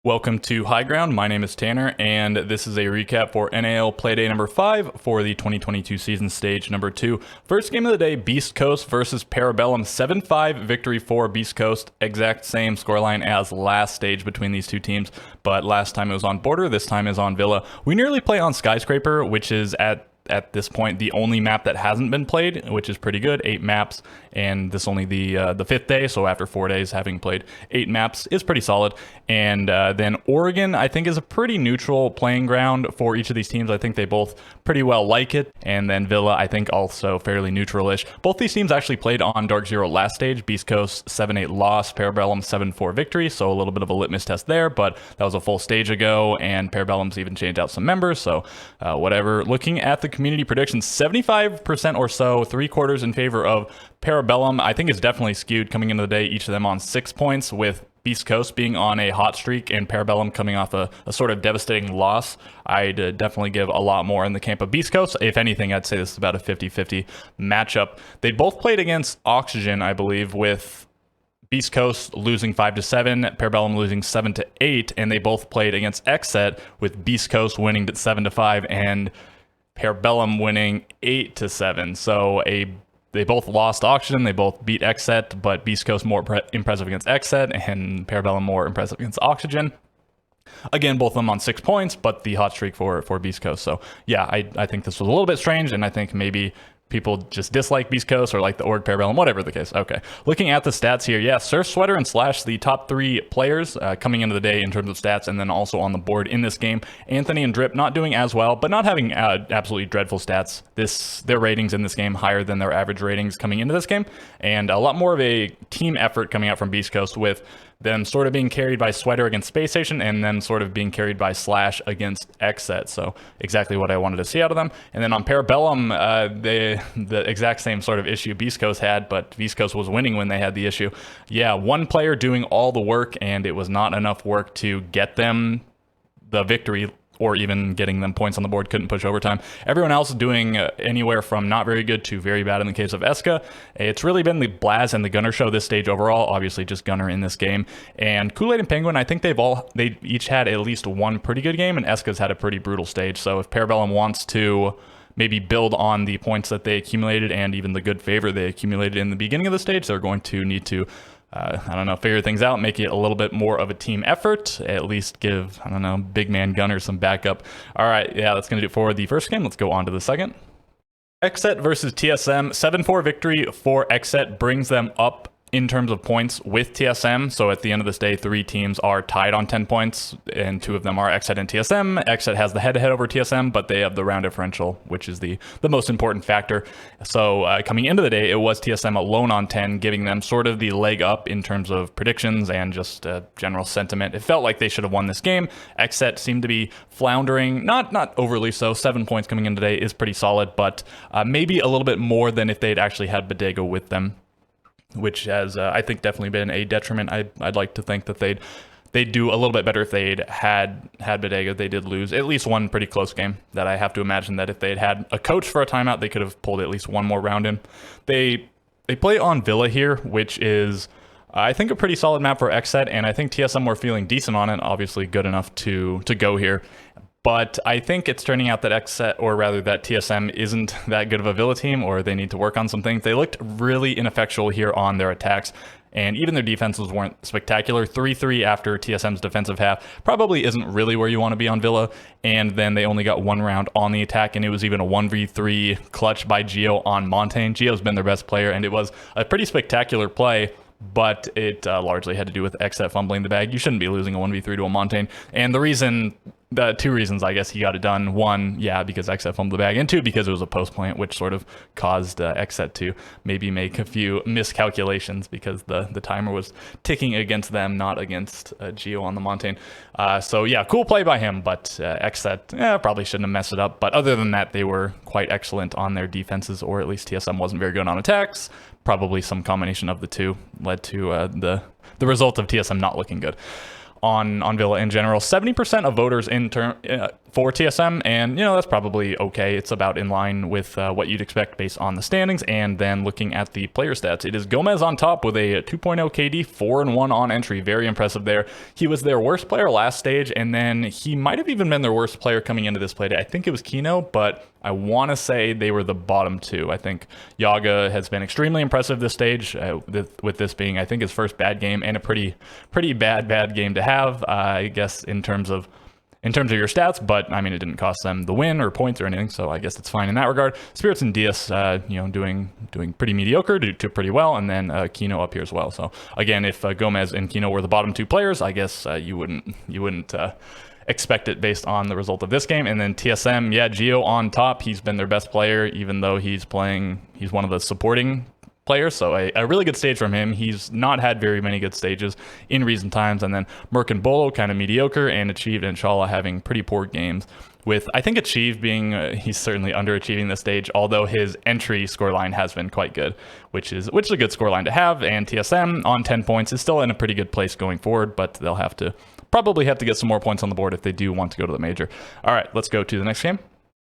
Welcome to High Ground. My name is Tanner, and this is a recap for NAL Playday number 5 for the 2022 season stage number 2. First game of the day, Beast Coast versus Parabellum. 7-5 victory for Beast Coast. Exact same scoreline as last stage between these two teams, but last time it was on Border, this time is on Villa. We nearly play on Skyscraper, which is at this point the only map that hasn't been played, which is pretty good. 8 maps, and this only the 5th day, so after 4 days having played 8 maps is pretty solid. And then Oregon, I think, is a pretty neutral playing ground for each of these teams. I think they both pretty well like it. And then Villa, I think, also fairly neutral-ish. Both these teams actually played on Dark Zero last stage. Beast Coast 7-8 loss, Parabellum 7-4 victory, so a little bit of a litmus test there, but that was a full stage ago, and Parabellum's even changed out some members, so whatever. Looking at the community predictions, 75% or so, 3/4 in favor of Parabellum. I think is definitely skewed coming into the day, each of them on 6 points, with Beast Coast being on a hot streak and Parabellum coming off a sort of devastating loss. I'd definitely give a lot more in the camp of Beast Coast. If anything, I'd say this is about a 50-50 matchup. They both played against Oxygen, I believe, with Beast Coast losing 5-7, Parabellum losing 7-8, and they both played against Xset with Beast Coast winning 7-5 and Parabellum winning 8-7. So they both lost Oxygen, they both beat Xset, but Beast Coast more impressive against Xset and Parabellum more impressive against Oxygen. Again, both of them on 6 points, but the hot streak for Beast Coast. So yeah, I think this was a little bit strange, and I think maybe people just dislike Beast Coast or like the Org Parabellum, whatever the case. Okay, looking at the stats here, yeah, Surf, Sweater, and Slash, the top 3 players coming into the day in terms of stats, and then also on the board in this game. Anthony and Drip not doing as well, but not having absolutely dreadful stats. Their ratings in this game higher than their average ratings coming into this game, and a lot more of a team effort coming out from Beast Coast, with them sort of being carried by Sweater against Space Station, and then sort of being carried by Slash against Xset. So exactly what I wanted to see out of them. And then on Parabellum, the exact same sort of issue Beast Coast had, but Beast Coast was winning when they had the issue. Yeah, one player doing all the work, and it was not enough work to get them the victory, or even getting them points on the board, couldn't push overtime. Everyone else doing anywhere from not very good to very bad in the case of Eska. It's really been the Blaz and the Gunner show this stage overall, obviously just Gunner in this game. And Kool-Aid and Penguin, I think they each had at least one pretty good game, and Eska's had a pretty brutal stage. So if Parabellum wants to maybe build on the points that they accumulated and even the good favor they accumulated in the beginning of the stage, they're going to need to figure things out, make it a little bit more of a team effort, at least give, big man Gunner some backup. All right, yeah, that's going to do it for the first game. Let's go on to the second. Xset versus TSM, 7-4 victory for Xset brings them up in terms of points with TSM. So at the end of this day, 3 teams are tied on 10 points, and 2 of them are Xset and TSM. Xset has the head-to-head over TSM, but they have the round differential, which is the most important factor. So coming into the day, it was TSM alone on 10, giving them sort of the leg up in terms of predictions and just general sentiment. It felt like they should have won this game. Xset seemed to be floundering, not overly so. 7 points coming in today is pretty solid, but maybe a little bit more than if they'd actually had Bodega with them, which has, I think, definitely been a detriment. I'd like to think that they'd do a little bit better if they'd had Bodega. They did lose at least one pretty close game that I have to imagine that if they'd had a coach for a timeout, they could have pulled at least one more round in. They play on Villa here, which is, I think, a pretty solid map for Xset, and I think TSM were feeling decent on it, obviously good enough to go here. But I think it's turning out that Xset, or rather that TSM, isn't that good of a Villa team, or they need to work on some things. They looked really ineffectual here on their attacks, and even their defenses weren't spectacular. 3-3 after TSM's defensive half probably isn't really where you want to be on Villa, and then they only got 1 round on the attack, and it was even a 1v3 clutch by Geo on Montaigne. Geo's been their best player, and it was a pretty spectacular play, but it largely had to do with Xset fumbling the bag. You shouldn't be losing a 1v3 to a Montaigne, and the 2 reasons I guess he got it done: 1, yeah, because Xset fumbled the bag, and 2, because it was a post plant, which sort of caused Xset to maybe make a few miscalculations because the timer was ticking against them, not against Geo on the Montaigne. So yeah, cool play by him, but Xset probably shouldn't have messed it up. But other than that, they were quite excellent on their defenses, or at least TSM wasn't very good on attacks. Probably some combination of the 2 led to the result of TSM not looking good on Villa in general. 70% of voters for TSM, and that's probably okay. It's about in line with what you'd expect based on the standings. And then looking at the player stats, it is Gomez on top with a 2.0 KD, 4-1 on entry. Very impressive there. He was their worst player last stage, and then he might have even been their worst player coming into this playday. I think it was Kino, but I want to say they were the bottom two. I think Yaga has been extremely impressive this stage, with this being, I think, his first bad game, and a pretty bad game to have, I guess, in terms of your stats, but I mean, it didn't cost them the win or points or anything, so I guess it's fine in that regard. Spirits and Diaz, doing pretty mediocre to pretty well, and then Kino up here as well. So again, if Gomez and Kino were the bottom two players, I guess you wouldn't expect it based on the result of this game. And then TSM, yeah, Gio on top. He's been their best player, even though he's one of the supporting players, so a really good stage from him. He's not had very many good stages in recent times. And then Merc and Bolo kind of mediocre, and Achieved and Shala having pretty poor games, with I think Achieved being he's certainly underachieving this stage, although his entry scoreline has been quite good, which is a good scoreline to have. And TSM on 10 points is still in a pretty good place going forward, but they'll probably have to get some more points on the board if they do want to go to the major. All right, let's go to the next game.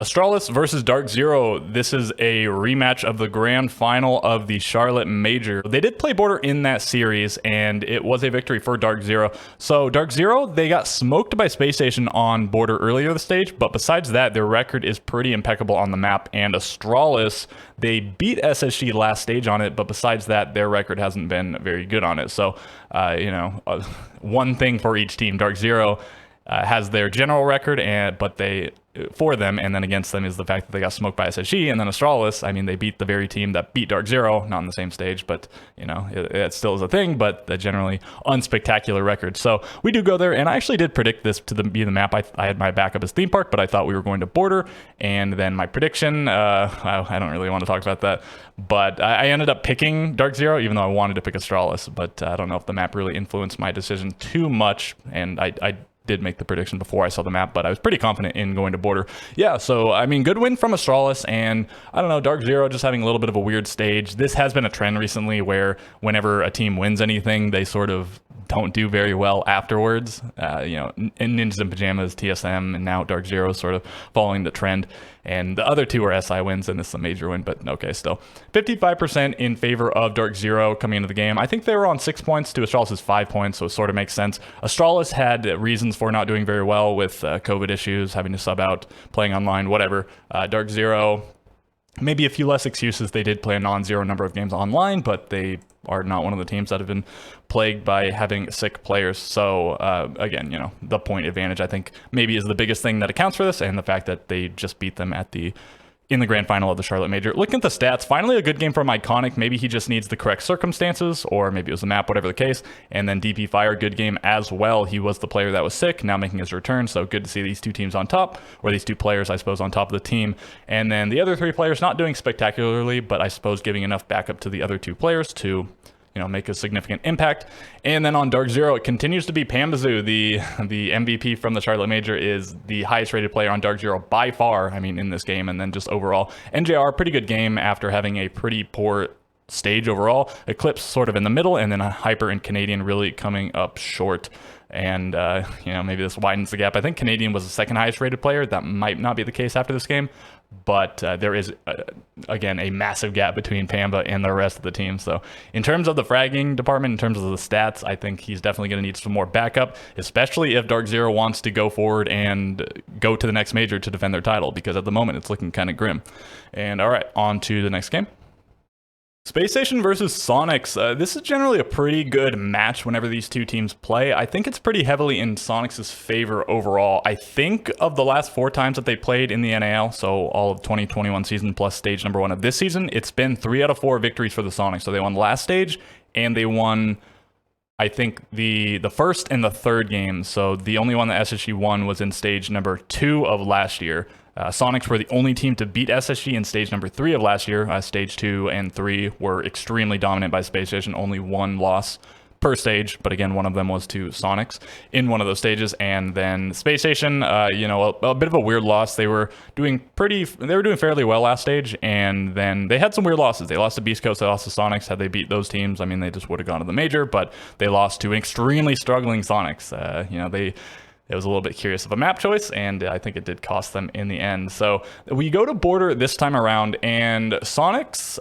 Astralis versus Dark Zero. This is a rematch of the grand final of the Charlotte Major. They did play border in that series, and it was a victory for Dark Zero. So Dark Zero, they got smoked by Space Station on border earlier this stage, but besides that, their record is pretty impeccable on the map. And Astralis, they beat SSG last stage on it, but besides that, their record hasn't been very good on it. So, one thing for each team. Dark Zero has their general record, but for them, and then against them is the fact that they got smoked by SSG. And then Astralis, I mean, they beat the very team that beat Dark Zero, not on the same stage, but it still is a thing, but a generally unspectacular record. So we do go there, and I actually did predict this to be the map. I had my backup as Theme Park, but I thought we were going to border. And then my prediction, I don't really want to talk about that, but I ended up picking Dark Zero, even though I wanted to pick Astralis. But I don't know if the map really influenced my decision too much, and I did make the prediction before I saw the map, but I was pretty confident in going to border. Yeah, so I mean, good win from Astralis, and I don't know, Dark Zero just having a little bit of a weird stage. This has been a trend recently where whenever a team wins anything, they sort of don't do very well afterwards. In Ninjas in Pajamas, TSM, and now Dark Zero sort of following the trend. And the other two are SI wins, and this is a major win, but okay, still. 55% in favor of Dark Zero coming into the game. I think they were on 6 points to Astralis' 5 points, so it sort of makes sense. Astralis had reasons for not doing very well with COVID issues, having to sub out, playing online, whatever. Dark Zero, maybe a few less excuses. They did play a non-zero number of games online, but they are not one of the teams that have been plagued by having sick players. So again, the point advantage, I think, maybe is the biggest thing that accounts for this, and the fact that they just beat them in the grand final of the Charlotte Major. Looking at the stats, finally a good game from Iconic. Maybe he just needs the correct circumstances, or maybe it was the map, whatever the case. And then DP Fire, good game as well. He was the player that was sick, now making his return. So good to see these two teams on top, or these two players, I suppose, on top of the team. And then the other three players not doing spectacularly, but I suppose giving enough backup to the other two players to make a significant impact. And then on Dark Zero, it continues to be Pambazoo, the MVP from the Charlotte Major, is the highest rated player on Dark Zero by far, in this game. And then just overall, NJR, pretty good game after having a pretty poor stage overall. Eclipse sort of in the middle, and then Hyper and Canadian really coming up short. And, maybe this widens the gap. I think Canadian was the second highest rated player. That might not be the case after this game. But there is, again, a massive gap between Pamba and the rest of the team. So in terms of the fragging department, in terms of the stats, I think he's definitely going to need some more backup, especially if Dark Zero wants to go forward and go to the next major to defend their title, because at the moment it's looking kind of grim. And all right, on to the next game. Space Station versus Soniqs. This is generally a pretty good match whenever these two teams play. I think it's pretty heavily in Soniqs' favor overall. I think of the last 4 times that they played in the NAL, so all of 2021 season plus stage number 1 of this season, it's been 3 out of 4 victories for the Soniqs. So they won the last stage, and they won, I think, the first and the third game. So the only one that SSG won was in stage number 2 of last year. Soniqs were the only team to beat SSG in stage number 3 of last year. Stage 2 and 3 were extremely dominant by Space Station, only 1 loss per stage, but again, one of them was to Soniqs in one of those stages. And then Space Station, a bit of a weird loss. They were doing fairly well last stage, and then they had some weird losses. They lost to beastcoast, they lost to Soniqs. Had they beat those teams, they just would have gone to the major, but they lost to an extremely struggling Soniqs. it was a little bit curious of a map choice, and I think it did cost them in the end. So we go to Border this time around, and Soniqs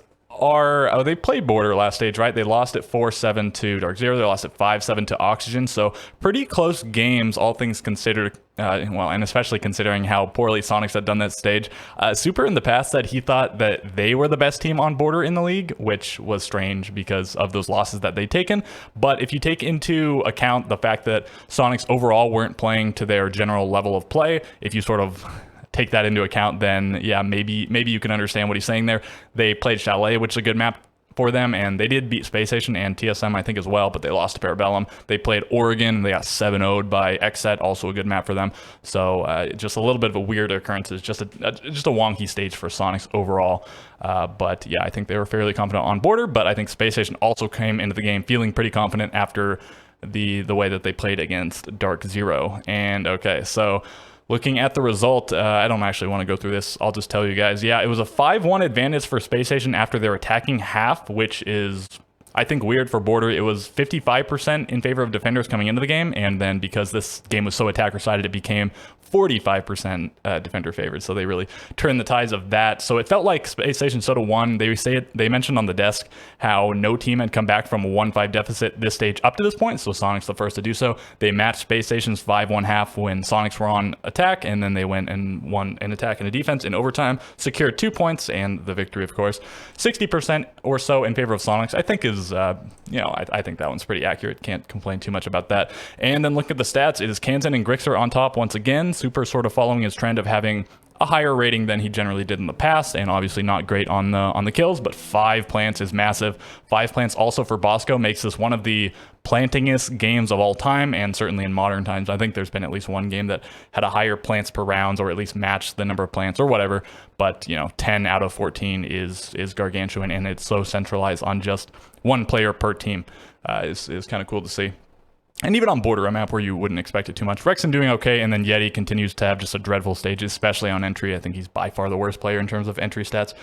they played Border last stage, right? They lost at 4-7 to Dark Zero. They lost at 5-7 to Oxygen. So pretty close games, all things considered. Well, and especially considering how poorly Soniqs had done that stage. Super in the past said he thought that they were the best team on Border in the league, which was strange because of those losses that they'd taken. But if you take into account the fact that Soniqs overall weren't playing to their general level of play, if you sort of take that into account, then yeah, maybe you can understand what he's saying there. They played Chalet, which is a good map for them, and they did beat Space Station and TSM, I think, as well, but they lost to Parabellum. They played Oregon, and they got 7-0'd by XSET, also a good map for them. So just a little bit of a weird occurrence. It's just a wonky stage for Soniqs overall. But yeah, I think they were fairly confident on Border, but I think Space Station also came into the game feeling pretty confident after the way that they played against Dark Zero. And okay, so looking at the result, I don't actually want to go through this. I'll just tell you guys. Yeah, it was a 5-1 advantage for Space Station after their attacking half, which is, I think, weird for Border. It was 55% in favor of defenders coming into the game, and then because this game was so attacker-sided, it became 45% defender favored. So they really turned the tides of that. So it felt like Space Station sort of won. They mentioned on the desk how no team had come back from a 1-5 deficit this stage up to this point. So Soniqs the first to do so. They matched Space Station's 5-1 half when Soniqs were on attack, and then they went and won an attack and a defense in overtime, secured 2 points and the victory, of course. 60% or so in favor of Soniqs, I think is, I think that one's pretty accurate. Can't complain too much about that. And then look at the stats. It is Kansan and Grixer on top once again. Super sort of following his trend of having a higher rating than he generally did in the past, and obviously not great on the kills, but 5 plants is massive. 5 plants also for Bosco makes this one of the plantingest games of all time, and certainly in modern times. I think there's been at least one game that had a higher plants per rounds, or at least matched the number of plants or whatever, but 10 out of 14 is gargantuan, and it's so centralized on just one player per team. Is kind of cool to see. And even on Border, a map where you wouldn't expect it too much. Rexon doing okay, and then Yeti continues to have just a dreadful stage, especially on entry. I think he's by far the worst player in terms of entry stats,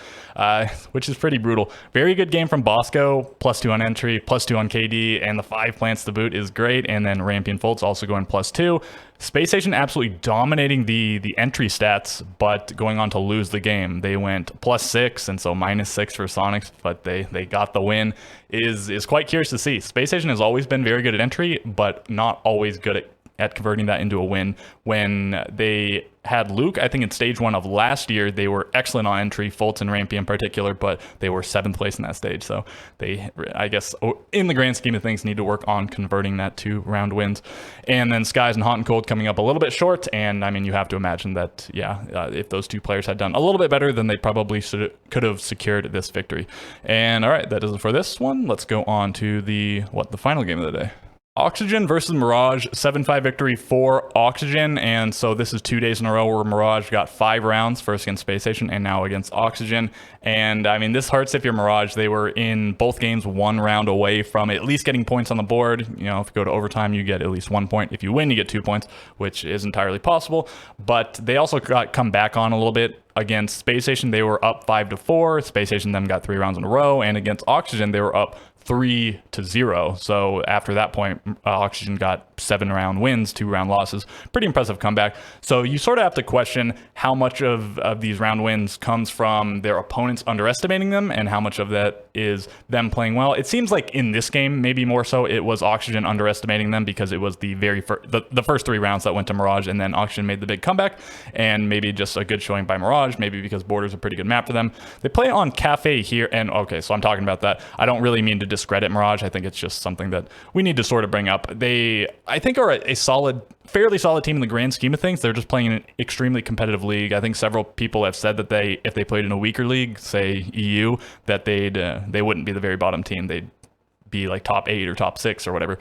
which is pretty brutal. Very good game from Bosco, +2 on entry, +2 on KD, and the 5 plants to boot is great. And then Rampion Foltz also going +2. Space Station absolutely dominating the entry stats, but going on to lose the game. They went +6, and so -6 for Soniqs, but they got the win. Is quite curious to see. Space Station has always been very good at entry, but not always good at converting that into a win. When they had Luke, I think in stage 1 of last year, they were excellent on entry, Fultz and Rampy in particular, but they were 7th place in that stage. So they, I guess, in the grand scheme of things, need to work on converting that to round wins. And then Skies and Hot and Cold coming up a little bit short. And I mean, you have to imagine that, if those two players had done a little bit better, then they probably could have secured this victory. And all right, that does it for this one. Let's go on to the final game of the day. Oxygen versus Mirage, 7-5 victory for Oxygen, and so this is 2 days in a row where Mirage got 5 rounds, first against Space Station and now against Oxygen. And I mean, this hurts if you're Mirage. They were in both games 1 round away from at least getting points on the board. If you go to overtime, you get at least 1 point. If you win, you get 2 points, which is entirely possible. But they also got come back on a little bit. Against Space Station, they were up 5-4. Space Station then got 3 rounds in a row, and against Oxygen, they were up 3-0. So after that point, Oxygen got 7 round wins, 2 round losses. Pretty impressive comeback. So you sort of have to question how much of these round wins comes from their opponents underestimating them, and how much of that is them playing well. It seems like in this game, maybe more so, it was Oxygen underestimating them, because it was the first 3 rounds that went to Mirage, and then Oxygen made the big comeback, and maybe just a good showing by Mirage, maybe because Border's a pretty good map for them. They play on Cafe here, and okay, so I'm talking about that. I don't really mean to discredit Mirage. I think it's just something that we need to sort of bring up. They, I think, are a fairly solid team in the grand scheme of things. They're just playing in an extremely competitive league. I think several people have said that if they played in a weaker league, say EU, that they wouldn't be the very bottom team. They'd be like top 8 or top 6 or whatever.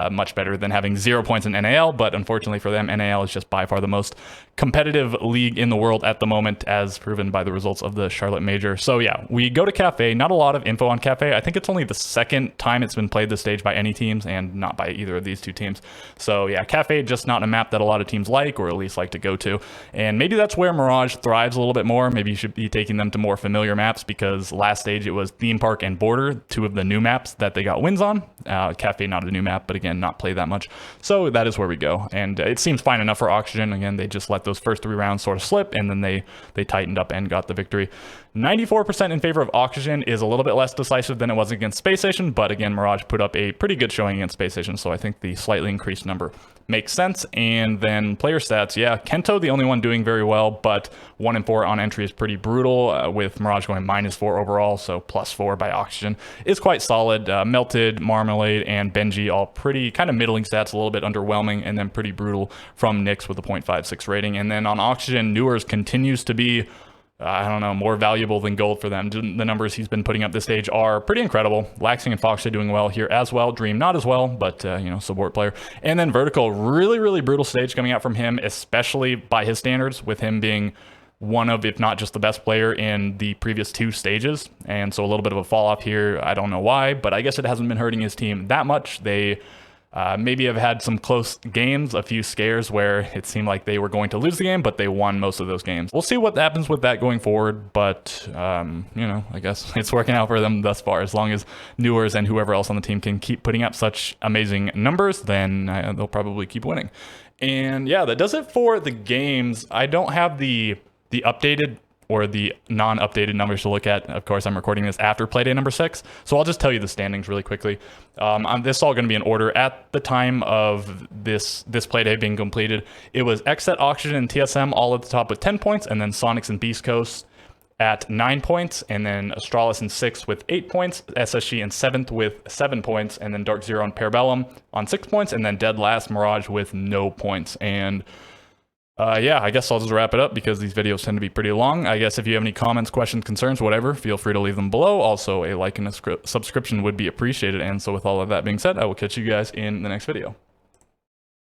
Much better than having 0 points in NAL, but unfortunately for them, NAL is just by far the most competitive league in the world at the moment, as proven by the results of the Charlotte Major. So yeah, we go to Cafe. Not a lot of info on Cafe. I think it's only the second time it's been played this stage by any teams, and not by either of these two teams. So yeah, Cafe just not a map that a lot of teams like, or at least like to go to. And maybe that's where Mirage thrives a little bit more. Maybe you should be taking them to more familiar maps, because last stage it was Theme Park and Border, 2 of the new maps that they got got wins on. Cafe, not a new map, but again, not played that much. So that is where we go. And it seems fine enough for Oxygen. Again, they just let those first 3 rounds sort of slip, and then they tightened up and got the victory. 94% in favor of Oxygen is a little bit less decisive than it was against Space Station, but again, Mirage put up a pretty good showing against Space Station, so I think the slightly increased number makes sense. And then player stats, yeah, Kento, the only one doing very well, but 1 and 4 on entry is pretty brutal, with Mirage going -4 overall, so +4 by Oxygen is quite solid. Melted, Marmalade, and Benji all pretty kind of middling stats, a little bit underwhelming, and then pretty brutal from Nyx with a 0.56 rating. And then on Oxygen, Newers continues to be, I don't know, more valuable than gold for them. The numbers he's been putting up this stage are pretty incredible. Laxing and Fox are doing well here as well. Dream not as well, but, you know, support player. And then Vertical, really, really brutal stage coming out from him, especially by his standards, with him being one of, if not just the best player in the previous 2 stages. And so a little bit of a fall off here. I don't know why, but I guess it hasn't been hurting his team that much. They maybe have had some close games, a few scares where it seemed like they were going to lose the game, but they won most of those games. We'll see what happens with that going forward, but, you know, I guess it's working out for them thus far. As long as Newers and whoever else on the team can keep putting up such amazing numbers, then they'll probably keep winning. And yeah, that does it for the games. I don't have the updated or the non-updated numbers to look at. Of course, I'm recording this after playday number 6, so I'll just tell you the standings really quickly. This is all going to be in order. At the time of this playday being completed, it was Xset, Oxygen, and TSM all at the top with 10 points, and then Soniqs and Beast Coast at 9 points, and then Astralis in 6th with 8 points, SSG in 7th with 7 points, and then Dark Zero and Parabellum on 6 points, and then dead last Mirage with no points. And yeah, I guess I'll just wrap it up because these videos tend to be pretty long. I guess if you have any comments, questions, concerns, whatever, feel free to leave them below. Also, a like and a subscription would be appreciated. And so with all of that being said, I will catch you guys in the next video.